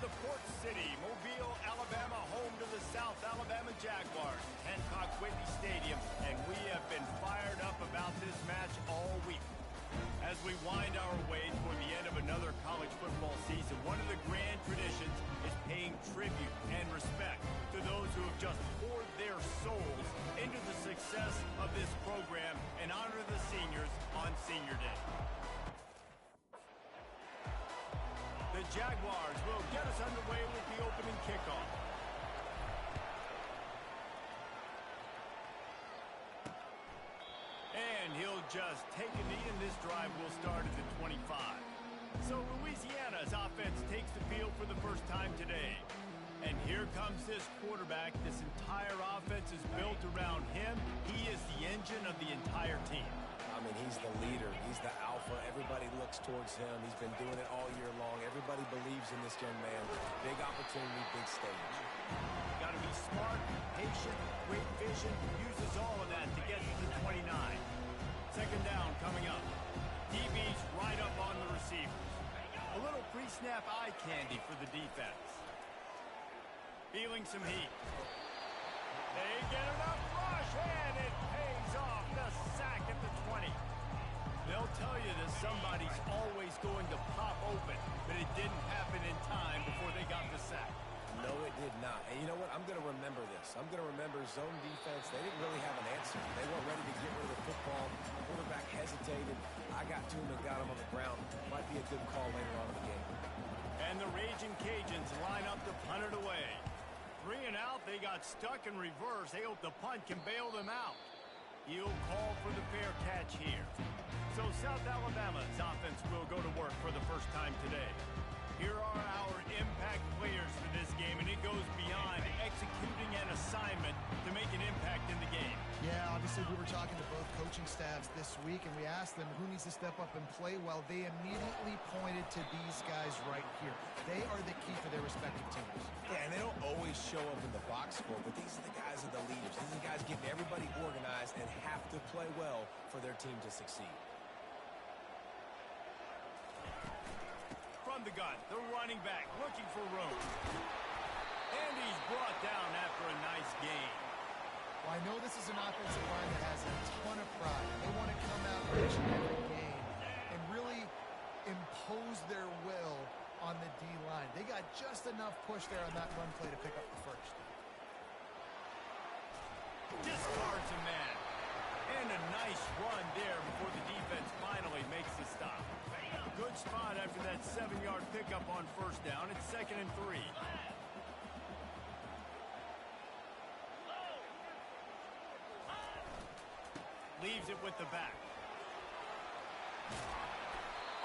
the Port City, Mobile, Alabama, home to the South Alabama Jaguars, Hancock Whitney Stadium, and we have been fired up about this match all week. As we wind our way toward the end of another college football season, one of the grand traditions is paying tribute and respect to those who have just poured their souls into the success of this program and honor the seniors on Senior Day. The Jaguars will get us underway with the opening kickoff. And he'll just take a knee, and this drive will start at the 25. So Louisiana's offense takes the field for the first time today. And here comes this quarterback. This entire offense is built around him. He is the engine of the entire team. I mean, he's the leader. He's the alpha. Everybody looks towards him. He's been doing it all year long. Everybody believes in this young man. Big opportunity, big stage. Got to be smart, patient, great vision. Uses all of that to get to the 29. Second down coming up. DB's right up on the receivers. A little pre-snap eye candy for the defense. Feeling some heat. They get enough rush, and it pays off. The sack at the 20. They'll tell you that somebody's always going to pop open, but it didn't happen in time before they got the sack. No, it did not. And you know what? I'm going to remember this. I'm going to remember zone defense. They didn't really have an answer. They weren't ready to get rid of the football. The quarterback hesitated. I got to him and got him on the ground. Might be a good call later on in the game. And the Raging Cajuns line up to punt it away. 3 and out, they got stuck in reverse. They hope the punt can bail them out. He'll call for the fair catch here. So South Alabama's offense will go to work for the first time today. Here are our impact players for this game, and it goes beyond executing an assignment to make an impact in the game. Yeah, obviously we were talking to both coaching staffs this week, and we asked them who needs to step up and play well. They immediately pointed to these guys right here. They are the key for their respective teams. Yeah, and they don't always show up in the box score, but these are the guys that are the leaders. These are the guys getting everybody organized and have to play well for their team to succeed. From the gun, the running back looking for room. And he's brought down after a nice gain. Well, I know this is an offensive line that has a ton of pride. They want to come out each and every game and really impose their will on the D-line. They got just enough push there on that run play to pick up the first. Discards a man. And a nice run there before the defense finally makes the stop. Good spot after that 7-yard pickup on first down. It's 2nd and 3. Leaves it with the back.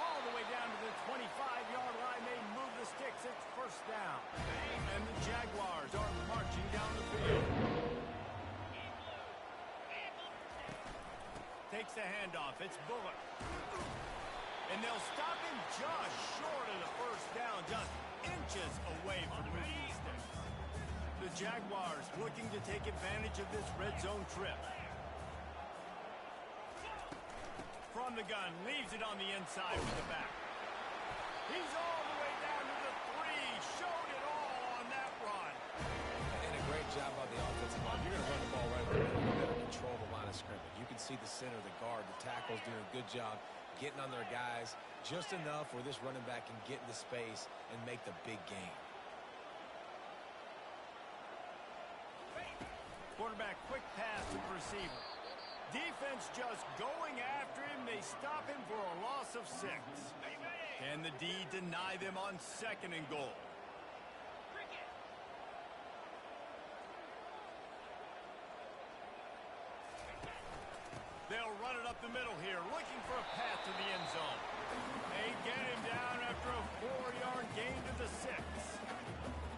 All the way down to the 25-yard line. They move the sticks. It's first down. And the Jaguars are marching down the field. Takes the handoff. It's Bullock. And they'll stop him just short of the first down, just inches away from moving the sticks. The Jaguars looking to take advantage of this red zone trip. From the gun, leaves it on the inside with the back. He's all the way down to the 3. Showed it all on that run. And a great job by the offensive line. You're going to run the ball right over the middle. You better control the line of scrimmage. You can see the center, the guard, the tackles doing a good job getting on their guys just enough where this running back can get into space and make the big game. Quarterback, quick pass to the receiver. Defense just going after him. They stop him for a loss of 6. Can the D deny them on 2nd and goal? They'll run it up the middle here, looking for a path to the end zone. They get him down after a 4-yard gain to the 6.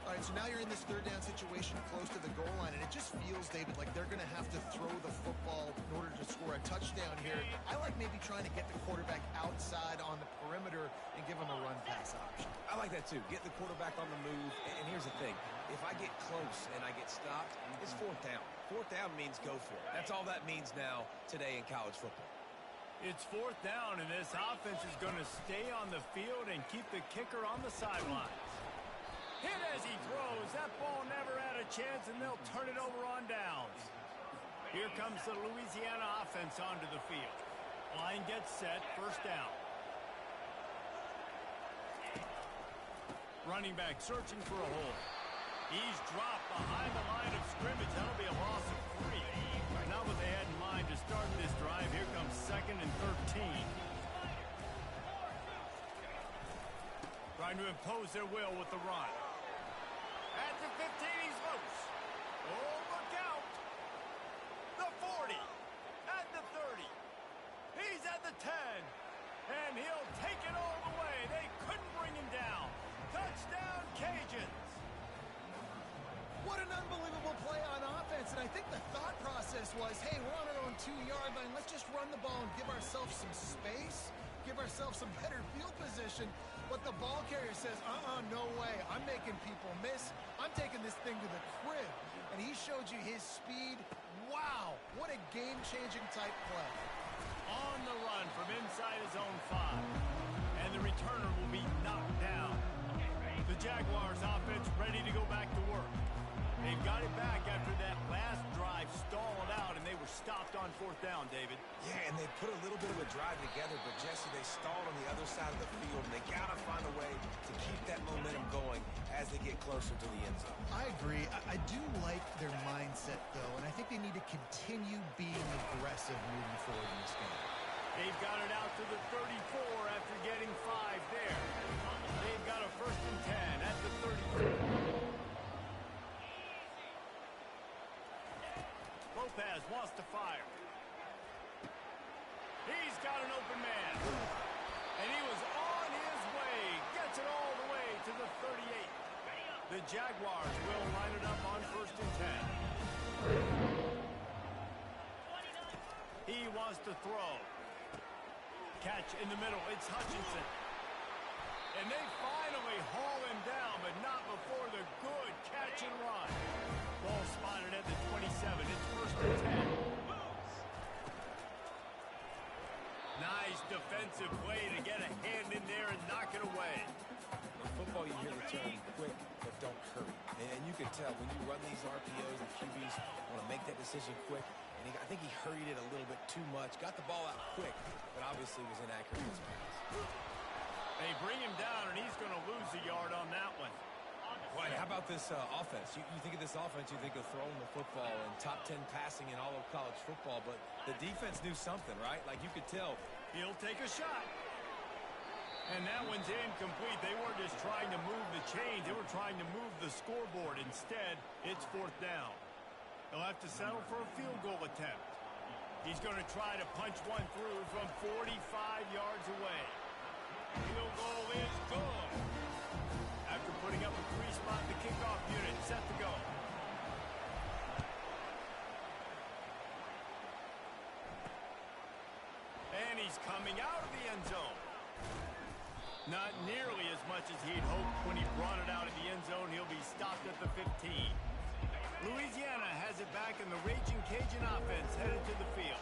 All right, so now you're in this 3rd down situation close to the goal line, and it just feels, David, like they're going to have to throw the football in order to score a touchdown here. I like maybe trying to get the quarterback outside on the perimeter and give him a run-pass option. I like that, too. Get the quarterback on the move. And here's the thing. If I get close and I get stopped, it's 4th down. 4th down means go for it. That's all that means now today in college football. It's 4th down, and this offense is going to stay on the field and keep the kicker on the sidelines. Hit as he throws. That ball never had a chance, and they'll turn it over on downs. Here comes the Louisiana offense onto the field. Line gets set, first down. Running back searching for a hole. He's dropped behind the line of scrimmage. That'll be a loss of 3. Not what they had in mind to start this drive. Here comes 2nd and 13. Trying to impose their will with the run. At the 15, he's loose. Oh, look out. The 40. At the 30. He's at the 10. And he'll take it all the way. They couldn't bring him down. Touchdown, Cajuns. What an unbelievable play on offense. And I think the thought process was, hey, we're on our own 2-yard line. Let's just run the ball and give ourselves some space, give ourselves some better field position. But the ball carrier says, no way. I'm making people miss. I'm taking this thing to the crib. And he showed you his speed. Wow, what a game-changing type play. On the run from inside his own 5. And the returner will be knocked down. The Jaguars offense ready to go back to work. They've got it back after that last drive stalled out, and they were stopped on 4th down, David. Yeah, and they put a little bit of a drive together, but Jesse, they stalled on the other side of the field, and they got to find a way to keep that momentum going as they get closer to the end zone. I agree. I do like their mindset, though, and I think they need to continue being aggressive moving forward in this game. They've got it out to the 34 after getting 5 there. They've got a 1st and 10 at the 34. Lopez wants to fire. He's got an open man. And he was on his way. Gets it all the way to the 38. The Jaguars will line it up on 1st and 10. He wants to throw. Catch in the middle. It's Hutchinson. And they finally haul him down, but not before the good catch and run. Ball spotted at the 27. It's 1st and 10. Nice defensive play to get a hand in there and knock it away. In football, you hear the term quick, but don't hurry. And you can tell when you run these RPOs, the QBs want to make that decision quick. And I think he hurried it a little bit too much. Got the ball out quick, but obviously was inaccurate in his pass. They bring him down, and he's going to lose a yard on that one. Well, how about this offense? You think of this offense, you think of throwing the football and top 10 passing in all of college football, but the defense knew something, right? Like you could tell. He'll take a shot. And that one's incomplete. They weren't just trying to move the chains. They were trying to move the scoreboard. Instead, it's 4th down. He'll have to settle for a field goal attempt. He's going to try to punch one through from 45 yards away. Field goal is good. After putting up a 3-spot in the kickoff unit, set to go. And he's coming out of the end zone. Not nearly as much as he'd hoped when he brought it out of the end zone. He'll be stopped at the 15. Louisiana has it back, and the Raging Cajun offense headed to the field.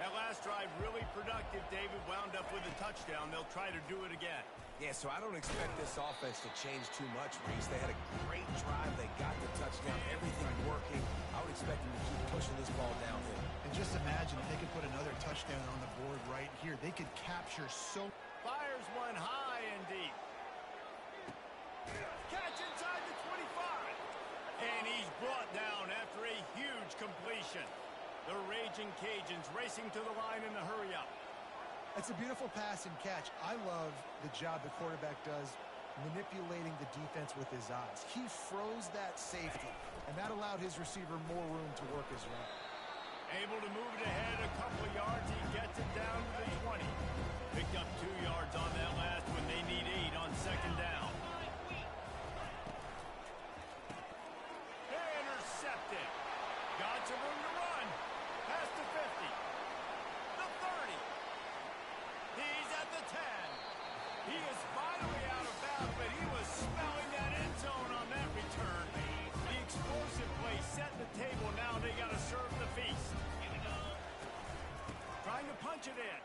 That last drive really productive. David wound up with a touchdown. They'll try to do it again. Yeah, so I don't expect this offense to change too much, Reese. They had a great drive. They got the touchdown. Everything working. I would expect them to keep pushing this ball downhill. And just imagine if they could put another touchdown on the board right here. They could capture so... Fires one high and deep. Catch inside the 25. And he's brought down after a huge completion. The Raging Cajuns racing to the line in the hurry-up. It's a beautiful pass and catch. I love the job the quarterback does manipulating the defense with his eyes. He froze that safety, and that allowed his receiver more room to work his route. Able to move it ahead a couple of yards. He gets it down to the 20. Picked up 2 yards on that last one. They need 8 on 2nd down. Intercepted. Got some room to run. Past the 50. The 30. He's at the 10. He is finally out of bounds, but he was smelling that end zone on that return. The explosive play set the table. Now they got to serve the feast. Trying to punch it in.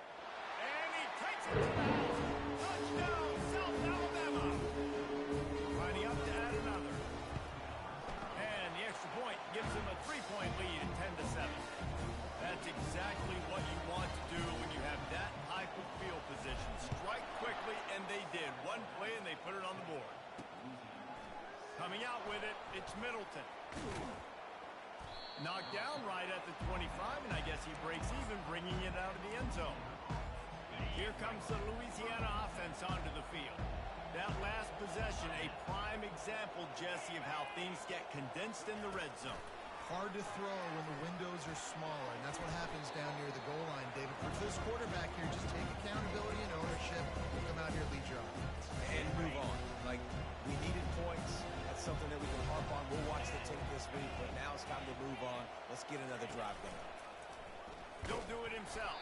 And he takes it to the house. Touchdown, South Alabama. Lining up to add did. One play, and they put it on the board. Coming out with it, it's Middleton. Knocked down right at the 25, and I guess he breaks even, bringing it out of the end zone. Here comes the Louisiana offense onto the field. That last possession, a prime example, Jesse, of how things get condensed in the red zone. Hard to throw when the windows are smaller, and that's what happens down near the goal line, David. For this quarterback here, just take accountability and ownership. Come out here, lead your offense. And move on. Like, we needed points. That's something that we can harp on. We'll watch the tape this week, but now it's time to move on. Let's get another drive going. He'll do it himself.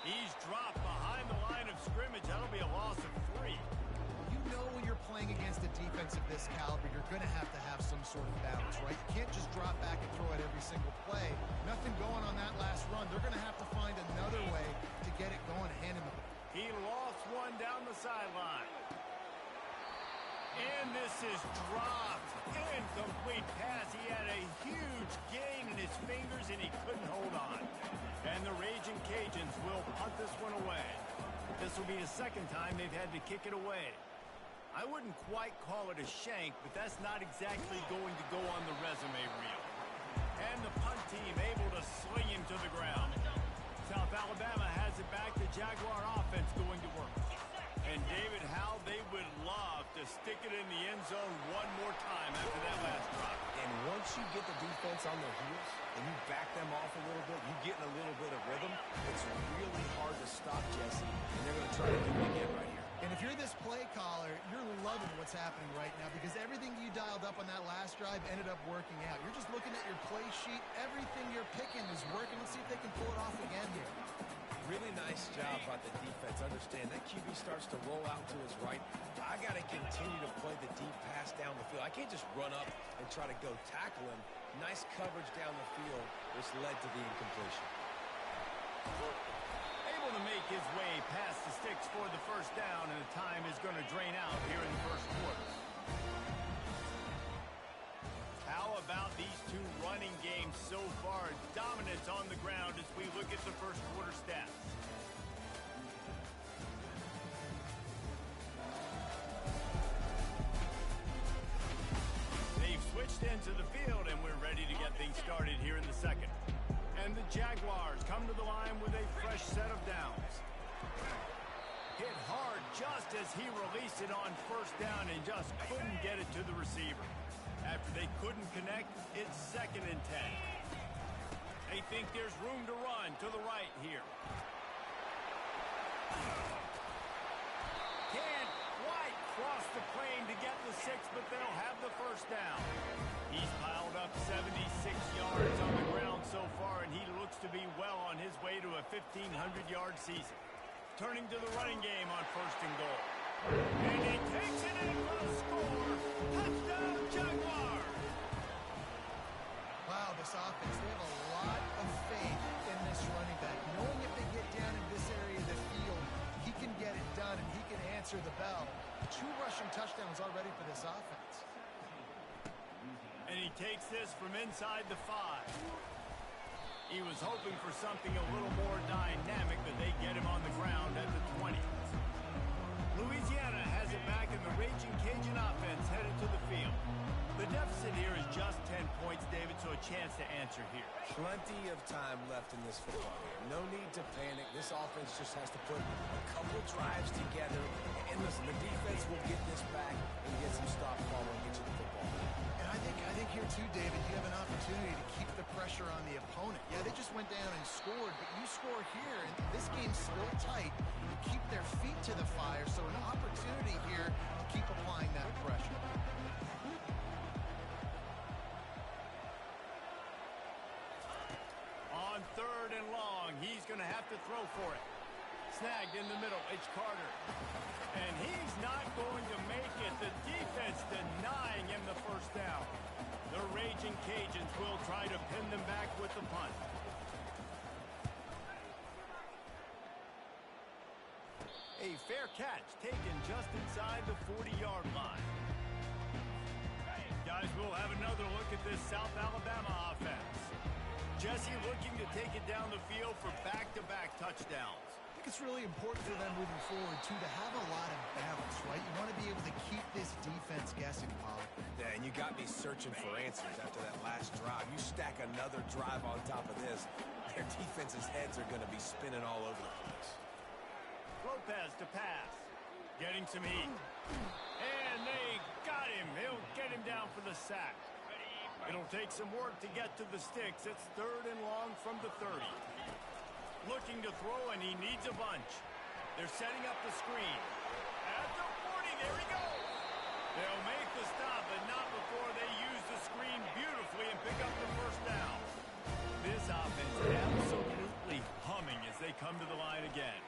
He's dropped behind the line of scrimmage. That'll be a loss of 3. You know when you're playing against a defense of this caliber, you're going to have some sort of balance, right? You can't just drop back and throw it every single play. Nothing going on that last run. They're going to have to find another way to get it going and hand him the ball. He lost one down the sideline. And this is dropped. Incomplete pass. He had a huge gain in his fingers, and he couldn't hold on. And the Raging Cajuns will punt this one away. This will be the second time they've had to kick it away. I wouldn't quite call it a shank, but that's not exactly going to go on the resume reel. And the punt team able to sling him to the ground. South Alabama has it back. The Jaguar offense going to work. And David, how they would love to stick it in the end zone one more time after that last drop. And once you get the defense on their heels and you back them off a little bit, you get in a little bit of rhythm, it's really hard to stop, Jesse. And they're going to try to do it again right here. And if you're this play caller, you're loving what's happening right now because everything you dialed up on that last drive ended up working out. You're just looking at your play sheet. Everything you're picking is working. Let's see if they can pull it off again here. Really nice job by the defense. Understand that QB starts to roll out to his right. I got to continue to play the deep pass down the field. I can't just run up and try to go tackle him. Nice coverage down the field, which led to the incompletion. Able to make his way past the sticks for the first down, and the time is going to drain out here in the first quarter. How about these two running games so far? Dominance on the ground as we look at the first quarter stats. They've switched into the field, and we're ready to get things started here in the second. And the Jaguars come to the line with a fresh set of downs. Hit hard just as he released it on first down and just couldn't get it to the receiver. After they couldn't connect, it's 2nd and 10. They think there's room to run to the right here. Can't quite cross the plane to get the 6, but they'll have the first down. He's piled up 76 yards on the ground so far, and he looks to be well on his way to a 1,500-yard season. Turning to the running game on 1st and goal. And he takes it in for the score. Touchdown, Jaguars! Wow, this offense, they have a lot of faith in this running back. Knowing if they get down in this area of the field, he can get it done and he can answer the bell. 2 rushing touchdowns already for this offense. And he takes this from inside the 5. He was hoping for something a little more dynamic, but they get him on the ground at the 20. Louisiana has it back, and the Raging Cajun offense headed to the field. The deficit here is just 10 points, David, so a chance to answer here. Plenty of time left in this football game. No need to panic. This offense just has to put a couple drives together. And listen, the defense will get this back and get some stops following each of the football. And I think here too, David, you have an opportunity to keep the pressure on the opponent. Yeah, they just went down and scored, but you score here, and this game's still tight. You keep their feet to the fire, so an opportunity here to keep applying that pressure. On 3rd and long, he's going to have to throw for it. Snagged in the middle, it's Carter. And he's not going to make it. The defense denying him the first down. The Raging Cajuns will try to pin them back with the punt. A fair catch taken just inside the 40-yard line. Guys, we'll have another look at this South Alabama offense. Jesse looking to take it down the field for back-to-back touchdowns. I think it's really important for them moving forward, too, to have a lot of balance, be searching for answers after that last drive. You stack another drive on top of this, their defense's heads are going to be spinning all over the place. Lopez to pass. Getting some heat. And they got him. He'll get him down for the sack. It'll take some work to get to the sticks. It's 3rd and long from the 30. Looking to throw, and he needs a bunch. They're setting up the screen. At the 40, there he goes. They'll make the stop, but not before they use the screen beautifully and pick up the first down. This offense absolutely humming as they come to the line again.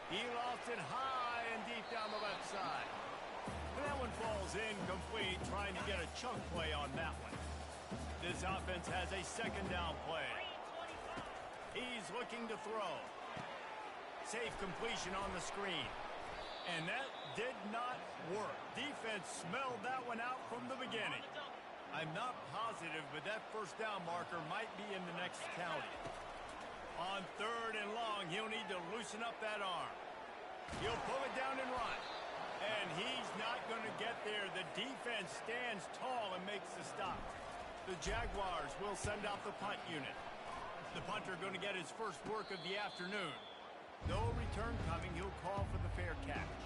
He lost it high and deep down the left side. And that one falls incomplete, trying to get a chunk play on that one. This offense has a 2nd down play. He's looking to throw. Safe completion on the screen. And that did not work. Defense smelled that one out from the beginning. I'm not positive, but that first down marker might be in the next county. On 3rd and long, he'll need to loosen up that arm. He'll pull it down and run. And he's not going to get there. The defense stands tall and makes the stop. The Jaguars will send out the punt unit. The punter going to get his first work of the afternoon. No return coming. He'll call for the fair catch.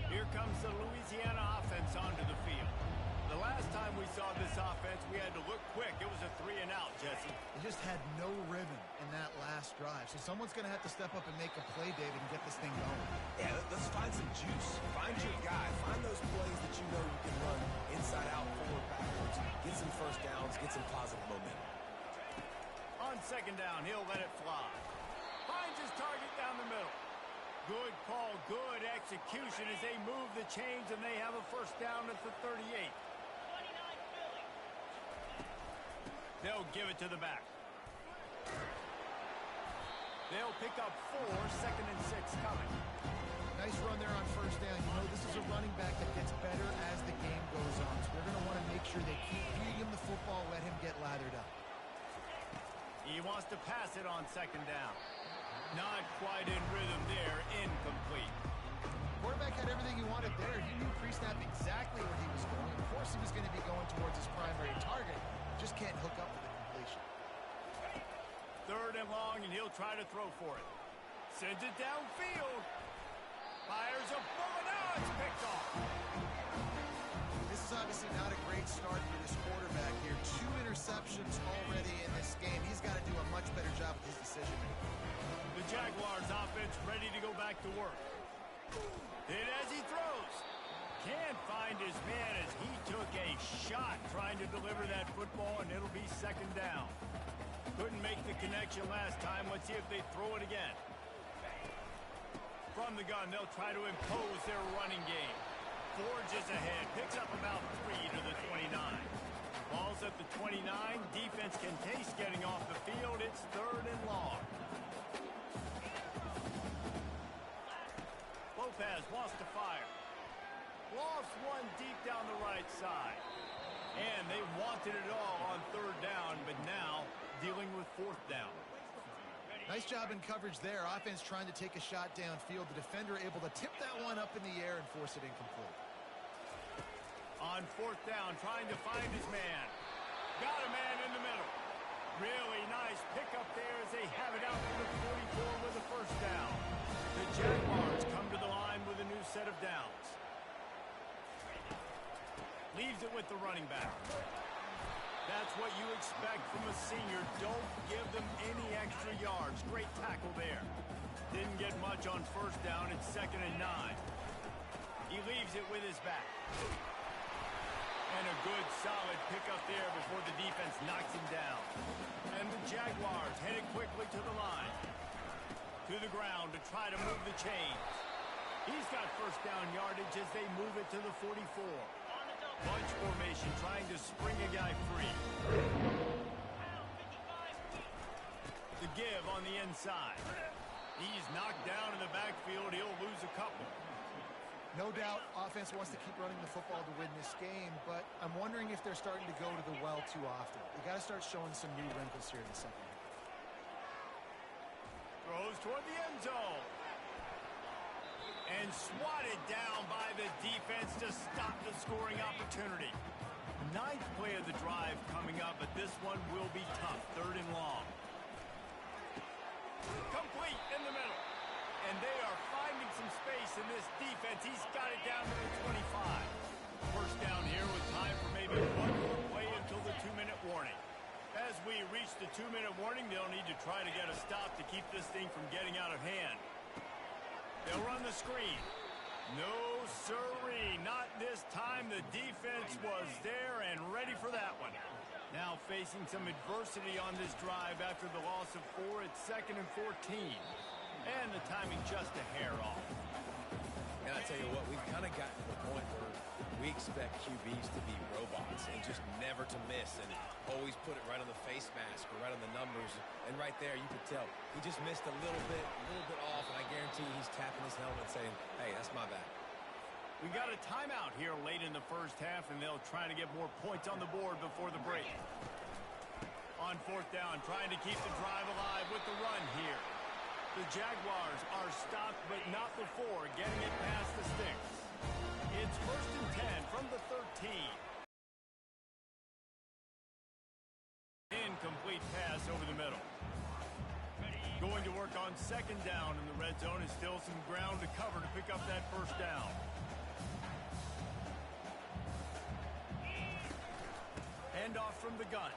Here comes the Louisiana offense onto the field. The last time we saw this offense, we had to look quick. It was a 3-and-out, Jesse. They just had no rhythm in that last drive. So someone's going to have to step up and make a play, David, and get this thing going. Yeah, let's find some juice. Find your guy. Find those plays that you know you can run inside out, forward, backwards. Get some first downs. Get some positive momentum. On 2nd down, he'll let it fly. Finds his target down the middle. Good call, good execution as they move the chains, and they have a first down at the 38. They'll give it to the back. They'll pick up 4, 2nd and 6 coming. Nice run there on first down. You know, this is a running back that gets better as the game goes on. So they're going to want to make sure they keep feeding him the football, let him get lathered up. He wants to pass it on 2nd down. Not quite in rhythm there. Incomplete. Quarterback had everything he wanted there. He knew pre-snap exactly where he was going. Of course he was going to be going towards his primary target. Just can't hook up with the completion. 3rd and long, and he'll try to throw for it. Sends it downfield. Fires a bullet. Now it's picked off. This is obviously not a great start for this quarterback here. 2 interceptions already in this game. He's got to do a much better job with his decision-making. The Jaguars offense ready to go back to work. And as he throws, can't find his man as he took a shot trying to deliver that football, and it'll be 2nd down. Couldn't make the connection last time. Let's see if they throw it again. From the gun, they'll try to impose their running game. Forges ahead, picks up about 3 to the 29. Ball's at the 29. Defense can taste getting off the field. It's 3rd and long. Lopez wants to fire. Lost one deep down the right side. And they wanted it all on 3rd down, but now dealing with 4th down. Nice job in coverage there. Offense trying to take a shot downfield. The defender able to tip that one up in the air and force it incomplete. On 4th down, trying to find his man. Got a man in the middle. Really nice pickup there as they have it out to the 44 with the first down. The Jaguars come to the line with a new set of downs. Leaves it with the running back. That's what you expect from a senior. Don't give them any extra yards. Great tackle there. Didn't get much on first down. It's 2nd and 9. He leaves it with his back. And a good, solid pickup there before the defense knocks him down. And the Jaguars headed quickly to the line. To the ground to try to move the chains. He's got first down yardage as they move it to the 44. Bunch formation trying to spring a guy free. The give on the inside. He's knocked down in the backfield. He'll lose a couple. No doubt offense wants to keep running the football to win this game, but I'm wondering if they're starting to go to the well too often. They got to start showing some new wrinkles here in the second half. Throws toward the end zone. And swatted down by the defense to stop the scoring opportunity. ninth play of the drive coming up, but this one will be tough. 3rd and long. Complete in the middle. And they are finding some space in this defense. He's got it down to the 25. First down here with time for maybe one more play until the 2-minute warning. As we reach the 2-minute warning, they'll need to try to get a stop to keep this thing from getting out of hand. They'll run the screen. No, sirree, not this time. The defense was there and ready for that one. Now facing some adversity on this drive after the loss of 4. It's 2nd and 14. And the timing just a hair off. And I tell you what, we've kind of gotten to the point where we expect QBs to be robots and just never to miss and always put it right on the face mask or right on the numbers. And right there, you could tell he just missed a little bit off, and I guarantee he's tapping his helmet saying, hey, that's my bad. We got a timeout here late in the first half, and they'll try to get more points on the board before the break. On 4th down, trying to keep the drive alive with the run here. The Jaguars are stopped, but not before getting it past the sticks. It's 1st and 10 from the 13. Incomplete pass over the middle. Going to work on 2nd down in the red zone. Is still some ground to cover to pick up that 1st down. Handoff from the gun.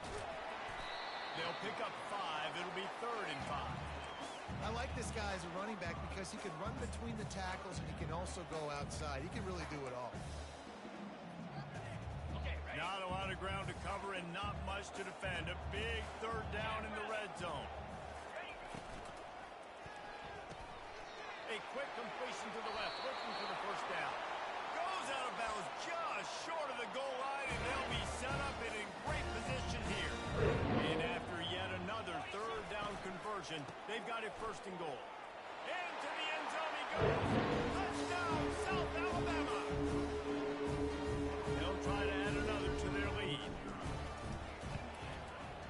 They'll pick up 5. It'll be 3rd and 5. I like this guy as a running back because he can run between the tackles and he can also go outside. He can really do it all. Not a lot of ground to cover and not much to defend. A big 3rd down in the red zone. A quick completion to the left, looking for the 1st down. Goes out of bounds just short of the goal line, and they'll be set up and in great position here. And after yet another 3rd down conversion, they've got it 1st and goal. Into the end zone he goes. Touchdown, South Alabama. They'll try to add another to their lead.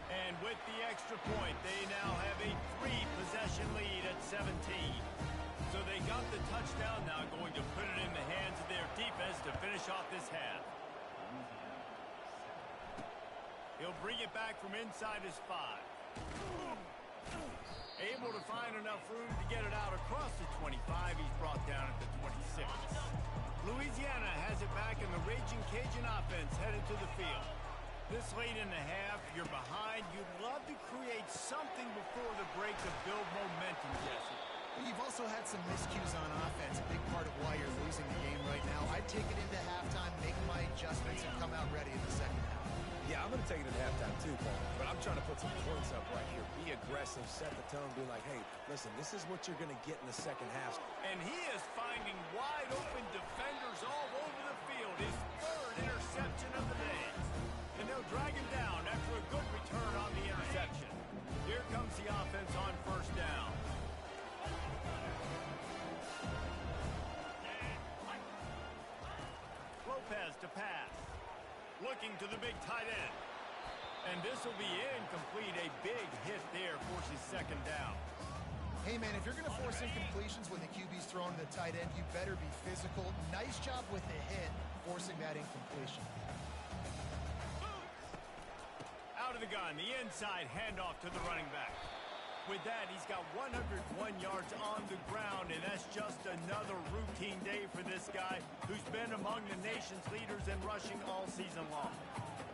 And with the extra point, they now have a 3-possession lead at 17. So they got the touchdown, now going to put it in the hands of their defense to finish off this half. He'll bring it back from inside his 5. Able to find enough room to get it out across the 25. He's brought down at the 26. Louisiana has it back, and the Raging Cajun offense headed to the field. This late in the half, you're behind. You'd love to create something before the break to build momentum, Jesse. You've also had some miscues on offense, a big part of why you're losing the game right now. I'd take it into halftime, make my adjustments, and come out ready in the 2nd half. Yeah, I'm going to take it at halftime too, Paul. But I'm trying to put some points up right here. Be aggressive, set the tone, be like, hey, listen, this is what you're going to get in the 2nd half. And he is finding wide open defenders all over the field. His 3rd interception of the day. And they'll drag him down after a good return on the interception. Here comes the offense on 1st down. Lopez to pass. Looking to the big tight end. And this will be incomplete. A big hit there forces 2nd down. Hey, man, if you're going to force incompletions when the QB's throwing to the tight end, you better be physical. Nice job with the hit, forcing that incompletion. Out of the gun, the inside handoff to the running back. With that, he's got 101 yards on the ground, and that's just another routine day for this guy who's been among the nation's leaders in rushing all season long.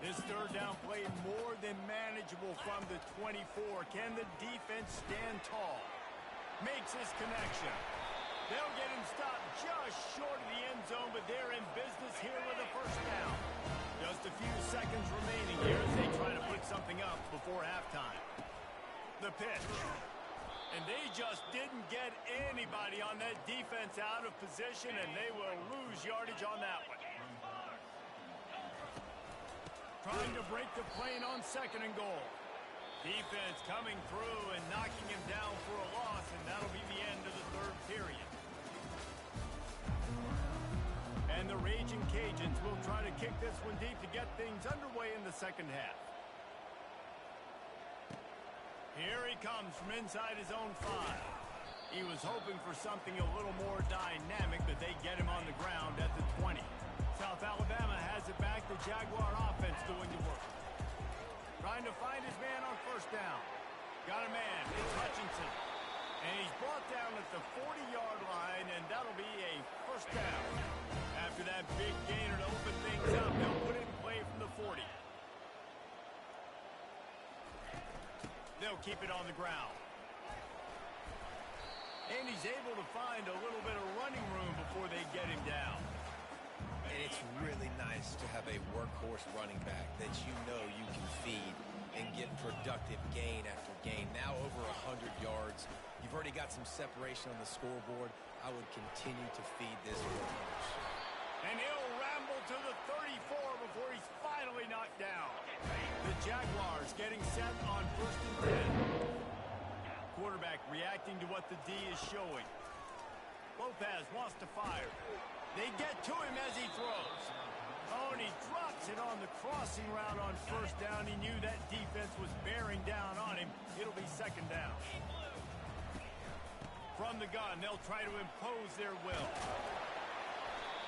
This 3rd down play more than manageable from the 24. Can the defense stand tall? Makes his connection. They'll get him stopped just short of the end zone, but they're in business here with a 1st down. Just a few seconds remaining here as they try to put something up before halftime. The pitch. And they just didn't get anybody on that defense out of position, and they will lose yardage on that one. Trying to break the plane on 2nd and goal. Defense coming through and knocking him down for a loss, and that'll be the end of the 3rd period. And the Raging Cajuns will try to kick this one deep to get things underway in the 2nd half. Here he comes from inside his own 5. He was hoping for something a little more dynamic, but they get him on the ground at the 20. South Alabama has it back. the Jaguar offense doing the work. Trying to find his man on first down. Got a man. It's Hutchinson. And he's brought down at the 40-yard line, and that'll be a first down. After that big gainer to open things up, they'll put it in play from the 40. They'll keep it on the ground. And he's able to find a little bit of running room before they get him down. And it's really nice to have a workhorse running back that you know you can feed and get productive gain after gain. Now over 100 yards. You've already got some separation on the scoreboard. I would continue to feed this workhorse. And he'll ramble to the 34 before he's finally knocked down. The Jaguars getting set on 1st and 10. Quarterback reacting to what the D is showing. Lopez wants to fire. They get to him as he throws. Oh, and he drops it on the crossing route on first down. He knew that defense was bearing down on him. It'll be second down. From the gun, they'll try to impose their will.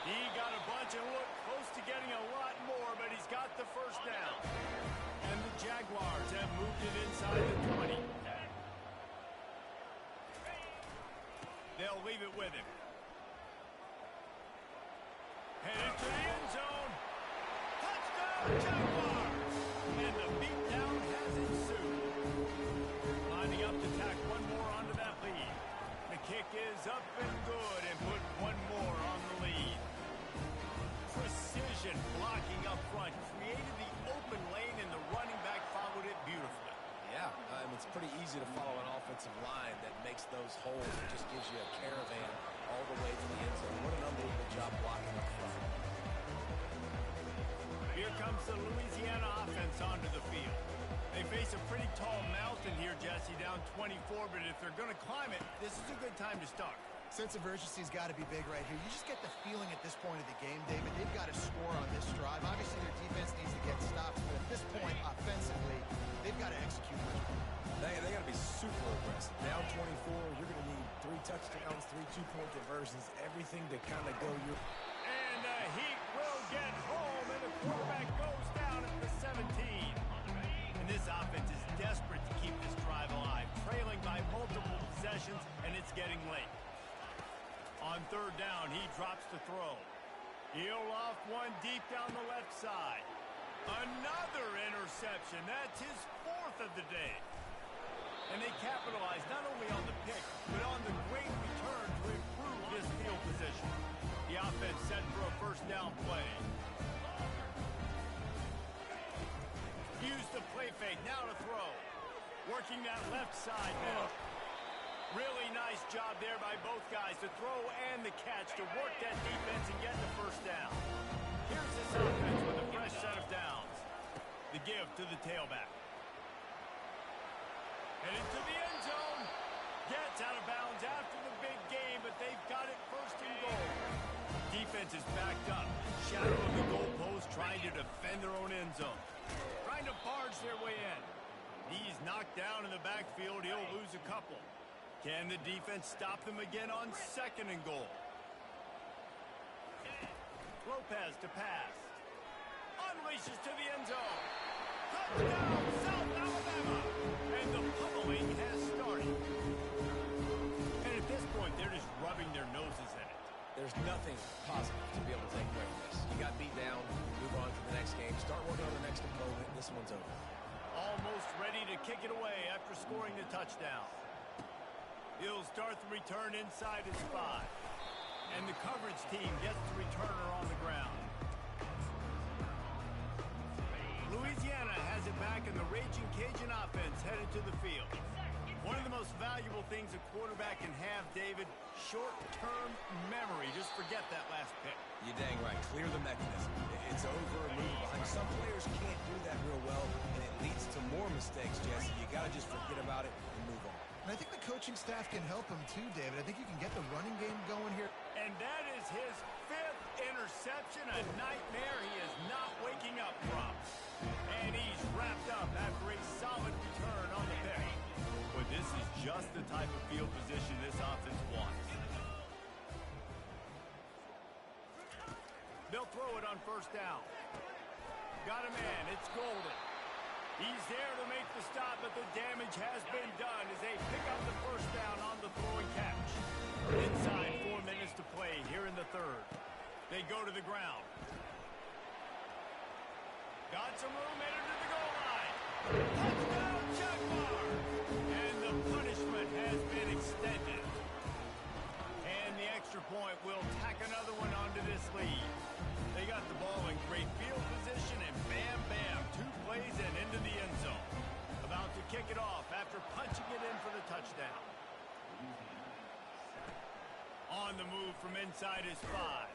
He got a bunch and looked close to getting a lot more, but he's got the first down. And the Jaguars have moved it inside the 20. They'll leave it with him. Headed to the end zone. Touchdown, Jaguars! And the beatdown has ensued. Lining up to tack one more onto that lead. The kick is up and good and put one more on the lead. Precision blocking up front created the open lane, and the running back followed it beautifully. Yeah, it's pretty easy to follow an offensive line that makes those holes and just gives you a caravan all the way to the end zone. What an unbelievable job blocking up front. Here comes the Louisiana offense onto the field. They face a pretty tall mountain here, Jesse, down 24, but if they're going to climb it, this is a good time to start. Sense of urgency's got to be big right here. You just get the feeling at this point of the game, David, they've got to score on this drive. Obviously, their defense needs to get stops, but at this point, offensively, they've got to execute much better. They got to be super aggressive. Down 24, you're going to need 3 touchdowns, 3 two-point conversions, everything to kind of go your... And the Heat will get home, and the quarterback goes down at the 17. And this offense is desperate to keep this drive alive, trailing by multiple possessions, and it's getting late. On third down, he drops to throw. He'll off one deep down the left side. Another interception. That's his 4th of the day. And they capitalize not only on the pick, but on the great return to improve this field position. The offense set for a first down play. Use the play fake, now to throw. Working that left side now. Really nice job there by both guys, the throw and the catch, to work that defense and get the first down. Here's this offense with a fresh set of downs. The give to the tailback. Headed to the end zone. Gets out of bounds after the big game, but they've got it first and goal. Defense is backed up. Shadow of the goalpost, trying to defend their own end zone. Trying to barge their way in. He's knocked down in the backfield. He'll lose a couple. Can the defense stop them again on second and goal? Lopez to pass. Unleashes to the end zone. Touchdown, South Alabama! And the pummeling has started. And at this point, they're just rubbing their noses in it. There's nothing positive to be able to take away from this. You got beat down, move on to the next game, start working on the next opponent. This one's over. Almost ready to kick it away after scoring the touchdown. He'll start the return inside his 5. And the coverage team gets the returner on the ground. Louisiana has it back, and the Raging Cajun offense headed to the field. One of the most valuable things a quarterback can have, David, short-term memory. Just forget that last pick. You're dang right. Clear the mechanism. It's over, move on. Some players can't do that real well, and it leads to more mistakes, Jesse. You got to just forget about it and move on. And I think the coaching staff can help him too, David. I think you can get the running game going here. And that is his 5th interception, a nightmare he is not waking up from. And he's wrapped up after a solid return on the pick. But this is just the type of field position this offense wants. They'll throw it on first down. Got a man. It's Golden. He's there to make the stop, but the damage has been done as they pick up the first down on the throwing catch. Inside 4 minutes to play here in the third. They go to the ground. Got some room headed to the goal line. Touchdown, Jaguars! And the punishment has been extended. And the extra point will tack another one onto this lead. They got the ball in great field position, and bam, bam, 2 plays and into the end zone. About to kick it off after punching it in for the touchdown. On the move from inside his 5.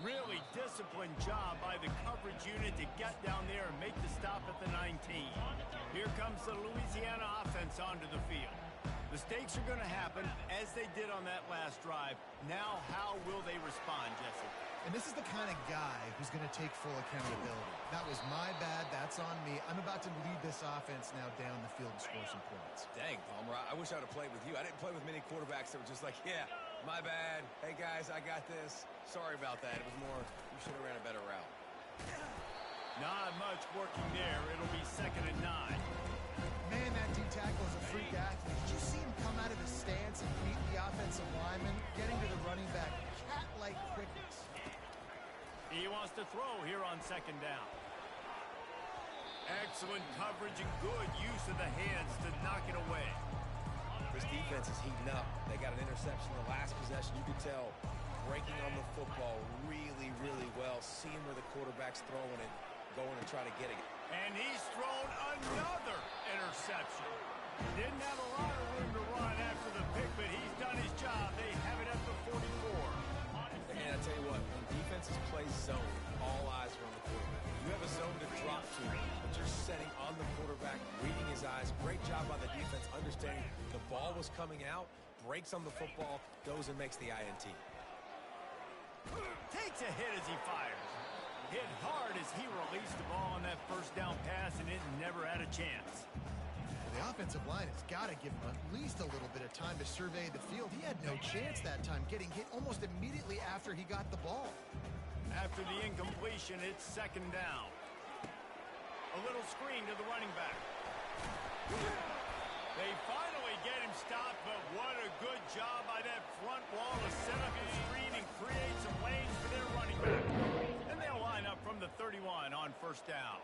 Really disciplined job by the coverage unit to get down there and make the stop at the 19. Here comes the Louisiana offense onto the field. Mistakes are going to happen, as they did on that last drive. Now, how will they respond, Jesse? And this is the kind of guy who's going to take full accountability. That was my bad. That's on me. I'm about to lead this offense now down the field and score some points. Dang, Palmer, I wish I would have played with you. I didn't play with many quarterbacks that were just like, yeah, my bad. Hey, guys, I got this. Sorry about that. It was more, you should have ran a better route. Not much working there. It'll be 2nd and 9. Man, that D-tackle is a freak athlete. Did you see him come out of his stance and beat the offensive lineman, getting to the running back? Cat-like quickness. He wants to throw here on 2nd down. Excellent coverage and good use of the hands to knock it away. This defense is heating up. They got an interception in the last possession. You could tell breaking on the football really, really well, seeing where the quarterback's throwing it, going to try to get it. And he's thrown another interception. Didn't have a lot of room to run after the pick, but he's done his job. They have it at the 44. And I tell you what, when defenses play zone, all eyes are on the quarterback. You have a zone to drop to, but you're setting on the quarterback, reading his eyes. Great job by the defense, understanding the ball was coming out, breaks on the football, goes and makes the INT. Takes a hit as he fires. Hit hard as he released the ball on that first down pass, and it never had a chance. The offensive line has got to give him at least a little bit of time to survey the field. He had no chance that time, getting hit almost immediately after he got the ball. After the incompletion, it's 2nd down. A little screen to the running back. They finally get him stopped, but what a good job by that front wall to set up his screen and create some lanes for their running back. And they'll line up from the 31 on 1st down.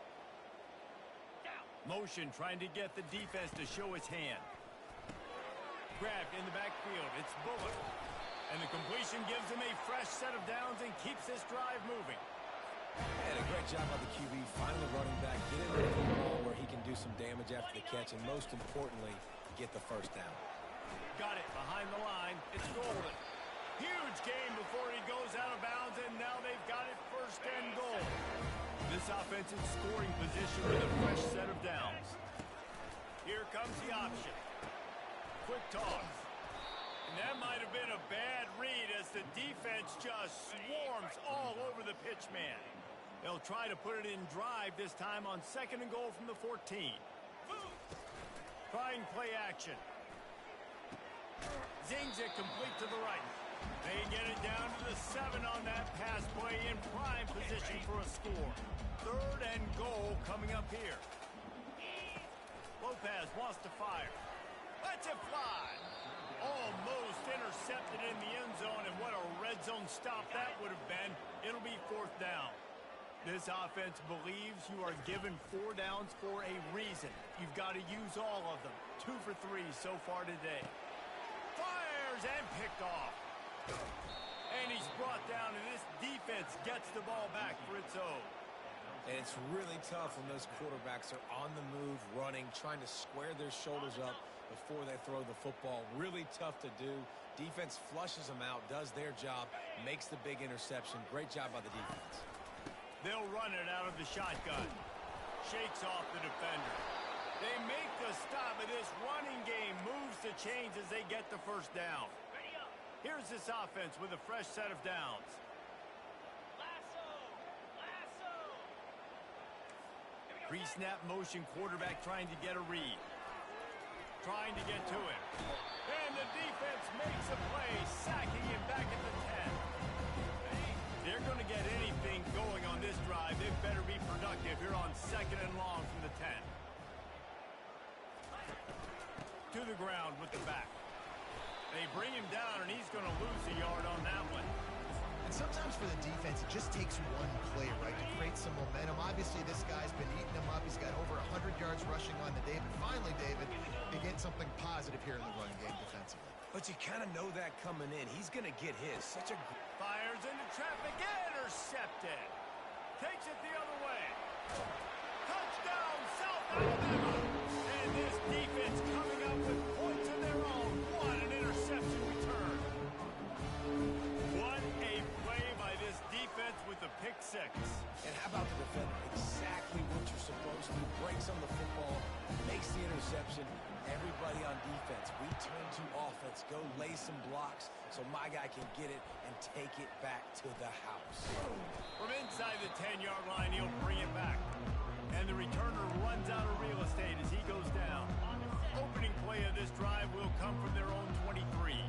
Motion trying to get the defense to show his hand. Grabbed in the backfield. It's Bullock. And the completion gives him a fresh set of downs and keeps this drive moving. And a great job by the QB, finding the running back, get into the football where he can do some damage after the catch, and most importantly, get the 1st down. Got it behind the line. It's Golden. Huge game before he goes out of bounds, and now they've got it 1st and goal. This offense in scoring position with a fresh set of downs. Here comes the option. Quick toss. And that might have been a bad read as the defense just swarms all over the pitch man. They'll try to put it in drive this time on 2nd and goal from the 14. Trying play action. Zings it complete to the right. They get it down to the 7 on that pass play in prime position for a score. 3rd and goal coming up here. Lopez wants to fire. Lets it fly. Almost intercepted in the end zone, and what a red zone stop that would have been. It'll be 4th down. This offense believes you are given 4 downs for a reason. You've got to use all of them. 2 for 3 so far today. Fires and picked off. And he's brought down, and this defense gets the ball back for its own. And it's really tough when those quarterbacks are on the move, running, trying to square their shoulders up before they throw the football. Really tough to do. Defense flushes them out, does their job, makes the big interception. Great job by the defense. They'll run it out of the shotgun. Shakes off the defender. They make the stop, and this running game moves the chains as they get the 1st down. Here's this offense with a fresh set of downs. Pre-snap motion quarterback trying to get a read. Trying to get to it. And the defense makes a play, sacking him back at the 10. They're going to get anything going on this drive. They better be productive on 2nd and long from the 10. To the ground with the back. They bring him down, and he's going to lose a yard on that one. And sometimes for the defense, it just takes one play, right, to create some momentum. Obviously, this guy's been eating them up. He's got over 100 yards rushing on the day. But finally, David, they get something positive here in the run game defensively. But you kind of know that coming in. He's going to get his. Such a... Fires into traffic, intercepted. Takes it the other way. Touchdown, South Alabama. And this defense coming up with points of their own. What an interception return. What a play by this defense with the pick six. And how about the defender? Exactly what you're supposed to. Breaks on the football, makes the interception. Everybody on defense, we turn to offense. Go lay some blocks so my guy can get it and take it back to the house. From inside the 10-yard line, he'll bring it back. And the returner runs out of real estate as he goes down. Opening play of this drive will come from their own 23.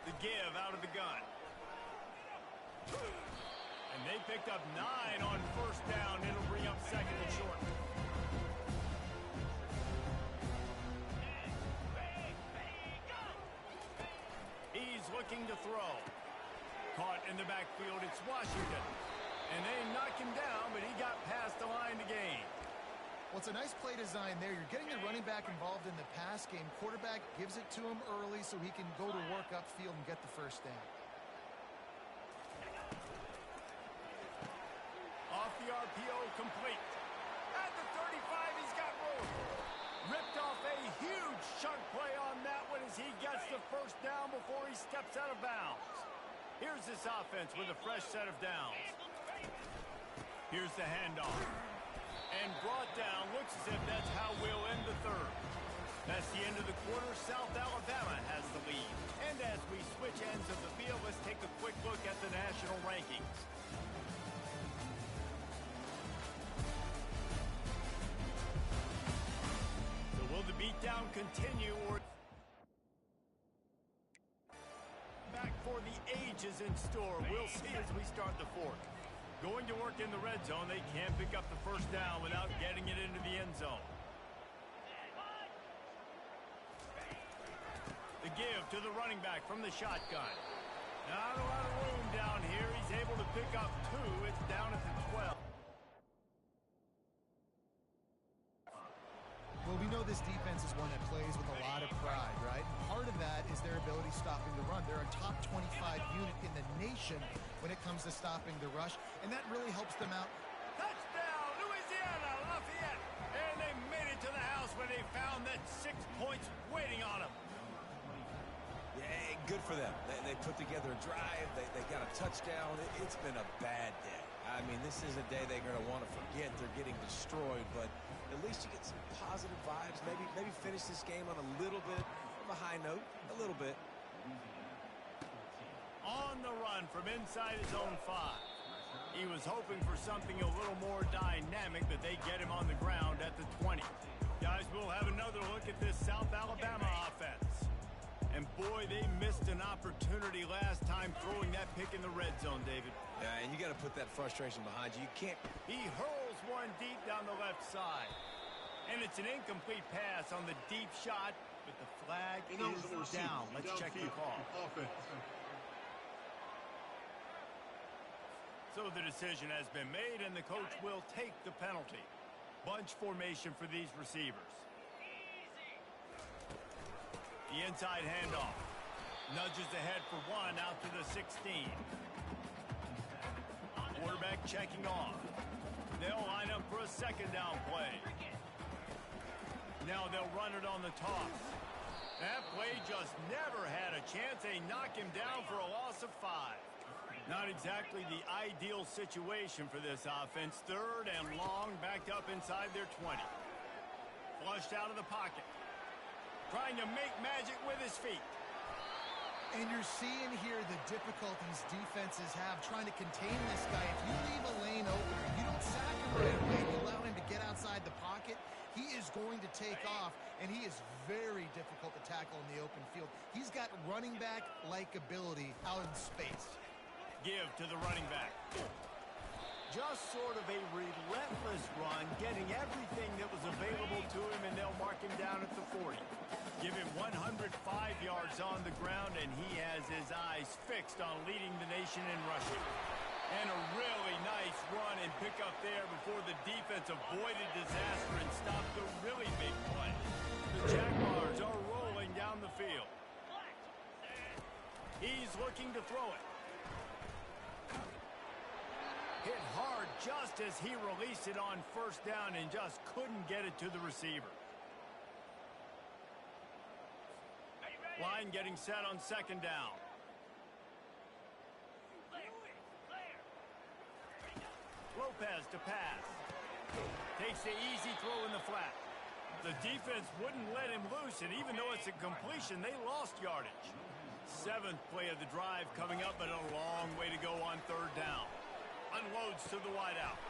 The give out of the gun. And they picked up 9 on 1st down. It'll bring up 2nd and short. He's looking to throw. Caught in the backfield, it's Washington. And they knock him down, but he got past the line to gain. Well, it's a nice play design there. You're getting the running back involved in the pass game. Quarterback gives it to him early so he can go to work upfield and get the 1st down. Off the RPO, complete. At the 35, he's got room. Ripped off a huge chunk play on that one as he gets the 1st down before he steps out of bounds. Here's this offense with a fresh set of downs. Here's the handoff. And brought down. Looks as if that's how we'll end the 3rd. That's the end of the quarter. South Alabama has the lead. And as we switch ends of the field, let's take a quick look at the national rankings. So will the beatdown continue or... Back for the ages in store. We'll see as we start the 4th. Going to work in the red zone, they can't pick up the 1st down without getting it into the end zone. The give to the running back from the shotgun. Not a lot of room down here. He's able to pick up 2. It's down at the 12. Well, we know this defense is one that plays with a lot of pride, right? And part of that is their ability stopping the run. They're a top 25 unit in the nation when it comes to stopping the rush, and that really helps them out. Touchdown, Louisiana, Lafayette. And they made it to the house when they found that 6 points waiting on them. Yeah, good for them. They put together a drive. They got a touchdown. It's been a bad day. I mean, this is a day they're going to want to forget. They're getting destroyed, but at least you get some positive vibes. Maybe finish this game on a little bit of a high note. A little bit. On the run from inside his own 5. He was hoping for something a little more dynamic, but they get him on the ground at the 20. Guys, we'll have another look at this South Alabama offense. And boy, they missed an opportunity last time throwing that pick in the red zone, David. Yeah, and you got to put that frustration behind you. You can't... He hurls one deep down the left side. And it's an incomplete pass on the deep shot, but the flag is down. Let's check the call. So the decision has been made, and the coach will take the penalty. Bunch formation for these receivers. The inside handoff. Nudges ahead for 1 out to the 16. Quarterback checking off. They'll line up for a 2nd down play. Now they'll run it on the toss. That play just never had a chance. They knock him down for a loss of 5. Not exactly the ideal situation for this offense. 3rd and long, backed up inside their 20. Flushed out of the pocket. Trying to make magic with his feet. And you're seeing here the difficulties defenses have trying to contain this guy. If you leave a lane open, you don't sack him right away, you allow him to get outside the pocket, he is going to take off, and he is very difficult to tackle in the open field. He's got running back-like ability out in space. Give to the running back. Just sort of a relentless run, getting everything that was available to him, and they'll mark him down at the 40. Give him 105 yards on the ground, and he has his eyes fixed on leading the nation in rushing. And a really nice run and pick up there before the defense avoided disaster and stopped the really big play. The Jaguars are rolling down the field. He's looking to throw it. Hit hard just as he released it on first down and just couldn't get it to the receiver. Line getting set on second down. Lopez to pass. Takes the easy throw in the flat. The defense wouldn't let him loose, and even though it's a completion, they lost yardage. 7th play of the drive coming up, but a long way to go on third down. Unloads to the wideout.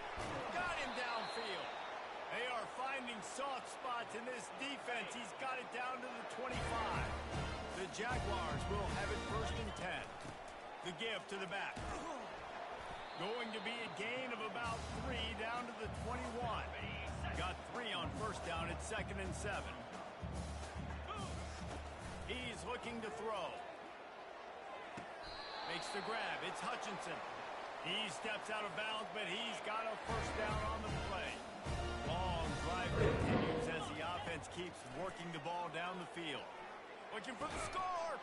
Got him downfield. They are finding soft spots in this defense. He's got it down to the 25. The Jaguars will have it 1st and 10. The give to the back. Going to be a gain of about 3 down to the 21. Got 3 on first down at 2nd and 7. He's looking to throw. Makes the grab. It's Hutchinson. He steps out of bounds, but he's got a first down on the play. Long drive continues as the offense keeps working the ball down the field. Looking for the score.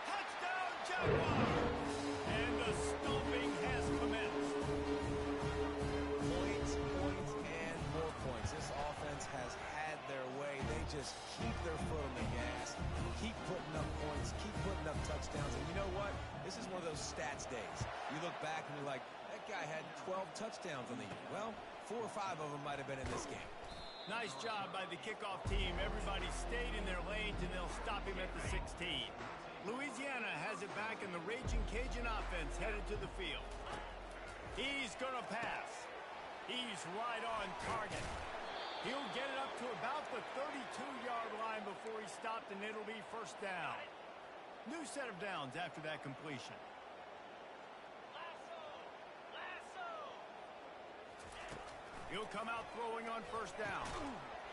Touchdown, Jaguars! And the stomping has commenced. Points, and more points. This offense has had their way. They just keep their foot on the gas, keep putting up points, keep putting up touchdowns. And you know what? This is one of those stats days. You look back and you're like, that guy had 12 touchdowns on the year. Well, 4 or 5 of them might have been in this game. Nice job by the kickoff team. Everybody stayed in their lanes, and they'll stop him at the 16. Louisiana has it back, and the Raging Cajun offense headed to the field. He's going to pass. He's right on target. He'll get it up to about the 32-yard line before he stopped, and it'll be first down. New set of downs after that completion. He'll come out throwing on first down.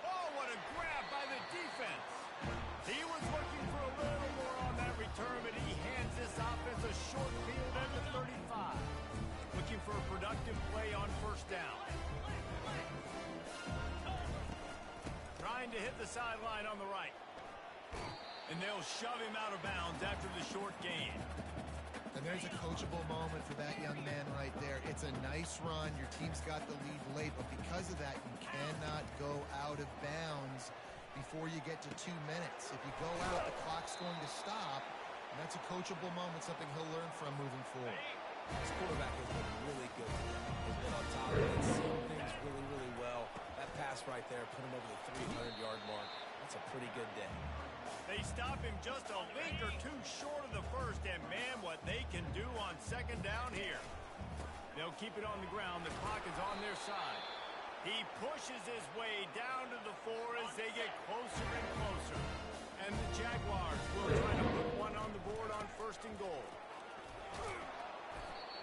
Oh, what a grab by the defense. He was looking for a little more on that return, but he hands this offense a short field at the 35. Looking for a productive play on first down. Trying to hit the sideline on the right. And they'll shove him out of bounds after the short gain. And there's a coachable moment for that young man right there. It's a nice run. Your team's got the lead late, but because of that, you cannot go out of bounds before you get to 2 minutes. If you go out, the clock's going to stop, and that's a coachable moment, something he'll learn from moving forward. This quarterback has been really good today. He's been on top of it, seen things really, really well. That pass right there put him over the 300-yard mark. That's a pretty good day. They stop him just a link or two short of the first, and man, what they can do on second down here. They'll keep it on the ground. The clock is on their side. He pushes his way down to the 4 as they get closer and closer. And the Jaguars will try to put one on the board on 1st and goal.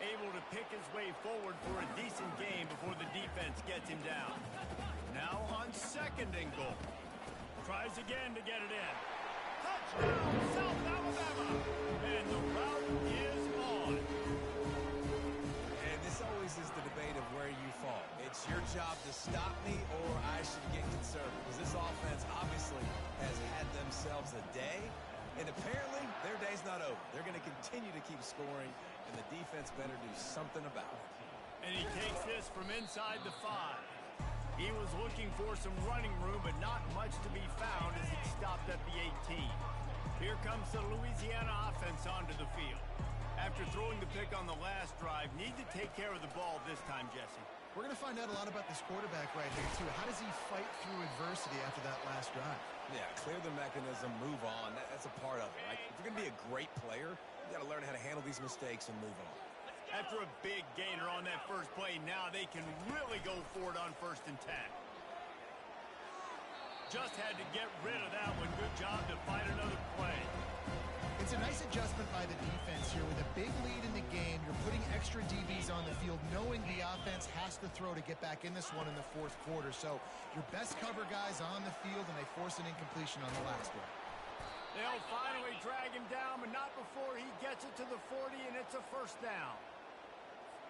Able to pick his way forward for a decent gain before the defense gets him down. Now on 2nd and goal. Tries again to get it in. Touchdown, South Alabama! And the route is on. And this always is the debate of where you fall. It's your job to stop me, or I should get conservative. Because this offense obviously has had themselves a day, and apparently their day's not over. They're going to continue to keep scoring, and the defense better do something about it. And he takes this from inside the 5. He was looking for some running room, but not much to be found as he stopped at the 18. Here comes the Louisiana offense onto the field. After throwing the pick on the last drive, need to take care of the ball this time, Jesse. We're going to find out a lot about this quarterback right here, too. How does he fight through adversity after that last drive? Yeah, clear the mechanism, move on. That's a part of it, right? If you're going to be a great player, you got to learn how to handle these mistakes and move on. After a big gainer on that first play, now they can really go for it on 1st and 10. Just had to get rid of that one. Good job to find another play. It's a nice adjustment by the defense here. With a big lead in the game, you're putting extra DBs on the field, knowing the offense has to throw to get back in this one in the fourth quarter. So your best cover guys on the field, and they force an incompletion on the last one. They'll finally drag him down, but not before he gets it to the 40, and it's a first down.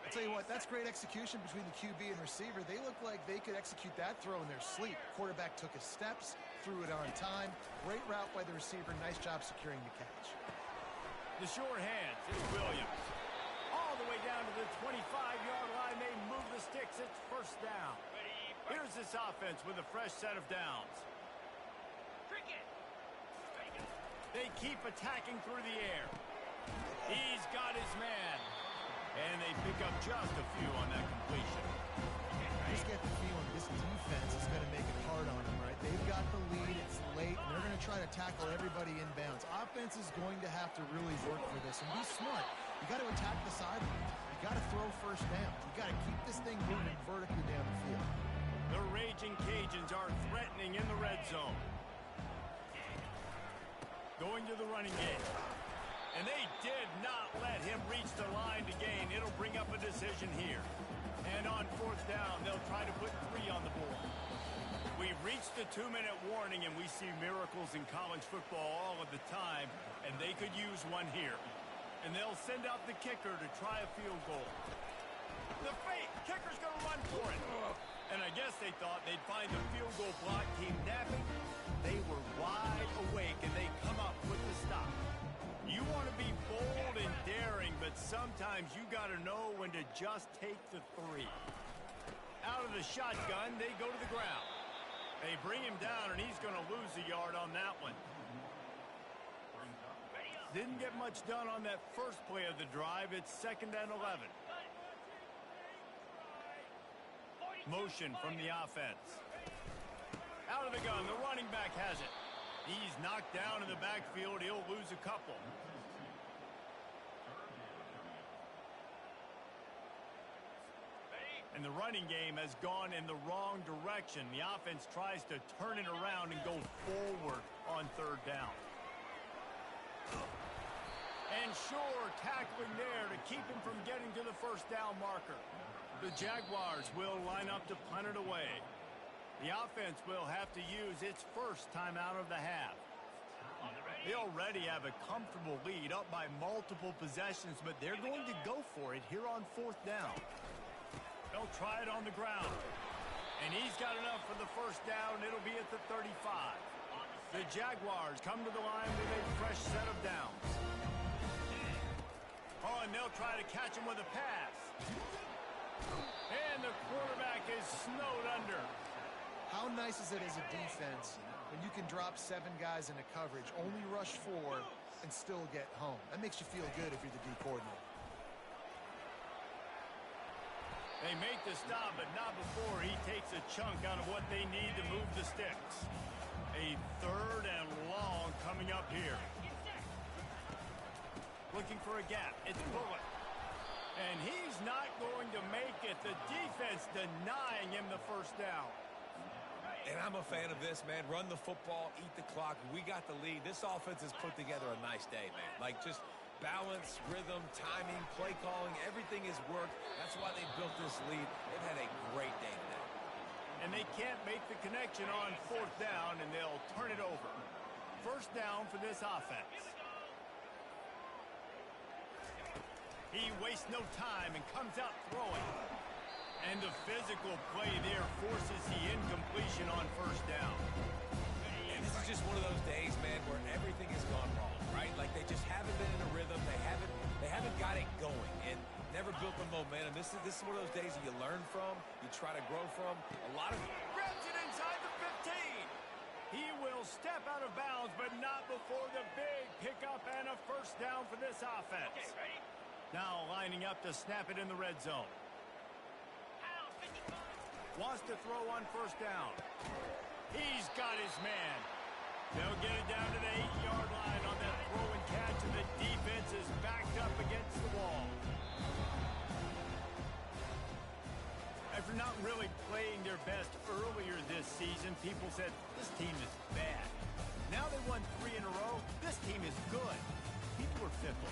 I'll tell you what, that's great execution between the QB and receiver. They look like they could execute that throw in their sleep. Quarterback took his steps, threw it on time. Great route by the receiver. Nice job securing the catch. The short hands, it's Williams. All the way down to the 25-yard line. They move the sticks. It's first down. Here's this offense with a fresh set of downs. They keep attacking through the air. He's got his man. And they pick up just a few on that completion. I just get the feeling this defense is going to make it hard on them, right? They've got the lead. It's late, and they're going to try to tackle everybody inbounds. Offense is going to have to really work for this and be smart. You got to attack the sidelines. You got to throw first down. You got to keep this thing moving vertically down the field. The Raging Cajuns are threatening in the red zone. Going to the running game. And they did not let him reach the line to gain. It'll bring up a decision here. And on fourth down, they'll try to put 3 on the board. We've reached the 2-minute warning, and we see miracles in college football all of the time, and they could use one here. And they'll send out the kicker to try a field goal. The fake. Kicker's going to run for it. And I guess they thought they'd find the field goal block team napping. They were wide awake, and they come up with the stop. You want to be bold and daring, but sometimes you got to know when to just take the 3. Out of the shotgun, they go to the ground. They bring him down, and he's going to lose a yard on that one. Didn't get much done on that first play of the drive. It's 2nd and 11. Motion from the offense. Out of the gun, the running back has it. He's knocked down in the backfield. He'll lose a couple. And the running game has gone in the wrong direction. The offense tries to turn it around and go forward on 3rd down. And sure, tackling there to keep him from getting to the first down marker. The Jaguars will line up to punt it away. The offense will have to use its first timeout of the half. They already have a comfortable lead up by multiple possessions, but they're going to go for it here on 4th down. They'll try it on the ground. And he's got enough for the first down. It'll be at the 35. The Jaguars come to the line with a fresh set of downs. Oh, and they'll try to catch him with a pass. And the quarterback is snowed under. How nice is it as a defense when you can drop 7 guys into coverage, only rush 4, and still get home? That makes you feel good if you're the D coordinator. They make the stop, but not before he takes a chunk out of what they need to move the sticks. A 3rd and long coming up here. Looking for a gap. It's Bullock. And he's not going to make it. The defense denying him the first down. And I'm a fan of this, man. Run the football, eat the clock. We got the lead. This offense has put together a nice day, man. Like, just balance, rhythm, timing, play calling, everything has worked. That's why they built this lead. They've had a great day today. And they can't make the connection on 4th down, and they'll turn it over. First down for this offense. He wastes no time and comes out throwing. And the physical play there forces the incompletion on first down. And this is just one of those days, man, where everything has gone wrong, right? Like they just haven't been in a rhythm. They haven't got it going and never built the momentum. This is one of those days that you learn from, you try to grow from. A lot of grabs it inside the 15. He will step out of bounds, but not before the big pickup and a first down for this offense. Okay, ready? Now lining up to snap it in the red zone. Wants to throw on first down. He's got his man. They'll get it down to the 8-yard line on that throw and catch, and the defense is backed up against the wall. After After not really playing their best earlier this season, people said this team is bad. Now they won 3 in a row. This team is good. People are fickle.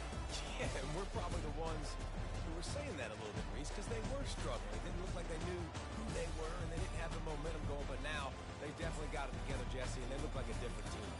Yeah, and we're probably the ones who were saying that a little bit, Reese, because they were struggling. It didn't look like they knew who they were, and they didn't have the momentum going. But now they definitely got it together, Jesse, and they look like a different team.